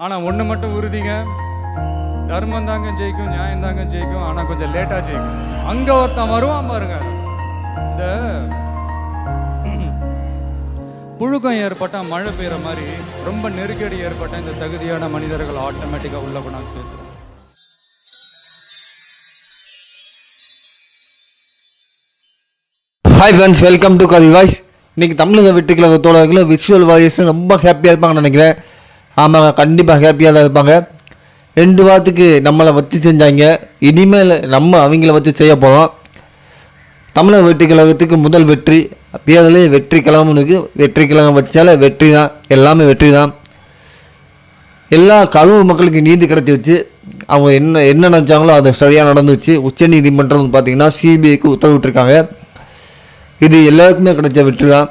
ஆனால் ஒன்று மட்டும் உறுதிங்க, தர்மம் தாங்க ஜெயிக்கும், நியாயம் தாங்க ஜெயிக்கும். ஆனால் கொஞ்சம் லேட்டாக ஜெயிக்கும். அங்கே ஒருத்தன் வருவான் பாருங்க, இந்த புழுக்கம் ஏற்பட்டால் மழை பெய்கிற மாதிரி ரொம்ப நெருக்கடி ஏற்பட்ட இந்த தகுதியான மனிதர்கள் ஆட்டோமேட்டிக்காக உள்ள கொண்டாந்து சேர்த்துரும். ஹாய் ஃப்ரெண்ட்ஸ், வெல்கம் டு கதி வாய்ஸ். இன்றைக்கி தமிழக வெற்றிக்கழக தோழர்கள் விஷுவல் வாய்ஸ் ரொம்ப ஹாப்பியாக இருப்பாங்கன்னு நினைக்கிறேன். ஆமாங்க, கண்டிப்பாக ஹாப்பியாக தான் இருப்பாங்க. 2 வாரத்துக்கு நம்மளை வச்சு செஞ்சாங்க, இனிமேல் நம்ம அவங்கள வச்சு செய்ய போகிறோம். தமிழக வெற்றிக்கழகத்துக்கு முதல் வெற்றி, பேரிலே வெற்றி கழகம்னு இருக்குது. வெற்றி கழகம் வச்சாலே வெற்றி தான், எல்லாமே வெற்றி தான். எல்லா கரூர் மக்களுக்கு நீதி கிடைச்சி வச்சு அவங்க என்ன நினச்சாங்களோ அது சரியாக நடந்துச்சு. உச்சநீதிமன்றம் பார்த்திங்கன்னா சிபிஐக்கு உத்தரவிட்டிருக்காங்க. இது எல்லாருக்குமே கிடைச்ச வெற்றி தான்.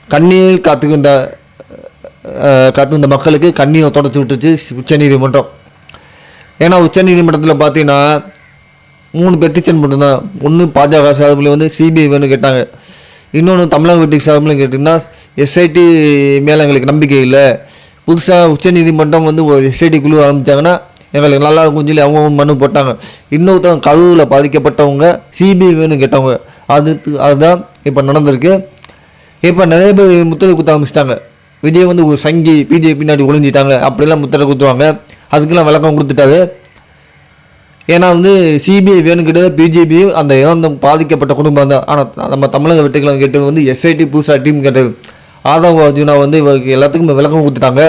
கண்ணீர் காத்துக்கின்ற மக்களுக்கு கண்ணீரை தொடச்சி விட்டுச்சு உச்சநீதிமன்றம். ஏன்னா உச்சநீதிமன்றத்தில் பார்த்தீங்கன்னா 3 பெட்டிஷன் மட்டும்தான். ஒன்று பாஜக சார்பில் வந்து சிபிஐ வேணும்னு கேட்டாங்க. இன்னொன்று தமிழக வெற்றி சார்பில் கேட்டிங்கன்னா எஸ்ஐடி மேலே எங்களுக்கு நம்பிக்கை இல்லை, புதுசாக உச்சநீதிமன்றம் வந்து ஒரு எஸ்ஐடி குழு ஆரம்பித்தாங்கன்னா எங்களுக்கு நல்லா இருக்கும்னு சொல்லி அவங்க மனு போட்டாங்க. இன்னொருத்தவங்க கரூரில் பாதிக்கப்பட்டவங்க சிபிஐ வேணும்னு கேட்டவங்க. அதுதான் இப்போ நடந்திருக்கு. இப்போ நிறைய பேர் முத்திரை குத்த ஆரம்பிச்சிட்டாங்க. விஜய் வந்து ஒரு சங்கி, பிஜேபி பின்னாடி ஒளிஞ்சிட்டாங்க அப்படிலாம் முத்திரை குத்துவாங்க. அதுக்கெல்லாம் விளக்கம் கொடுத்துட்டாரு. ஏன்னா வந்து சிபிஐ வேணுங்கிட்ட பிஜேபி அந்த இறந்த பாதிக்கப்பட்ட குடும்பம் தான். ஆனால் நம்ம தமிழக வெற்றிக்கழகம் கேட்டது வந்து எஸ்ஐடி புதுசாக டீம் கேட்டது. ஆதவ அர்ஜுனா வந்து இவருக்கு எல்லாத்துக்குமே விளக்கம் கொடுத்துட்டாங்க.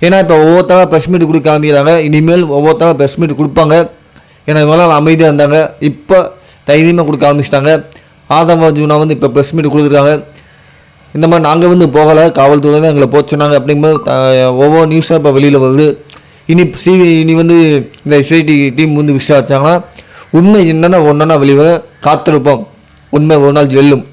ஏன்னா இப்போ ஒவ்வொருத்தராக ப்ரெஸ் மீட் கொடுக்க ஆரம்பிக்கிறாங்க. இனிமேல் ஒவ்வொருத்தராக ப்ரெஸ் மீட் கொடுப்பாங்க. ஏன்னா இவங்களாம் அமைதியாக இருந்தாங்க, இப்போ தைரியமாக கொடுக்க ஆரம்பிச்சிட்டாங்க. ஆதவ அர்ஜுனா வந்து இப்போ ப்ரெஸ் மீட் கொடுத்துருக்காங்க. இந்த மாதிரி நாங்கள் வந்து போகலை, காவல்துறை தான் எங்களை போக சொன்னாங்க அப்படிங்கும்போது ஒவ்வொரு நியூஸாக இப்போ வெளியில் வருது. இனி வந்து இந்த எஸ்ஐடி டீம் வந்து விசாரிச்சாங்கன்னா உண்மை என்னென்னா ஒன்றா வெளியே காத்திருப்போம். உண்மை ஒரு நாள் வெல்லும்.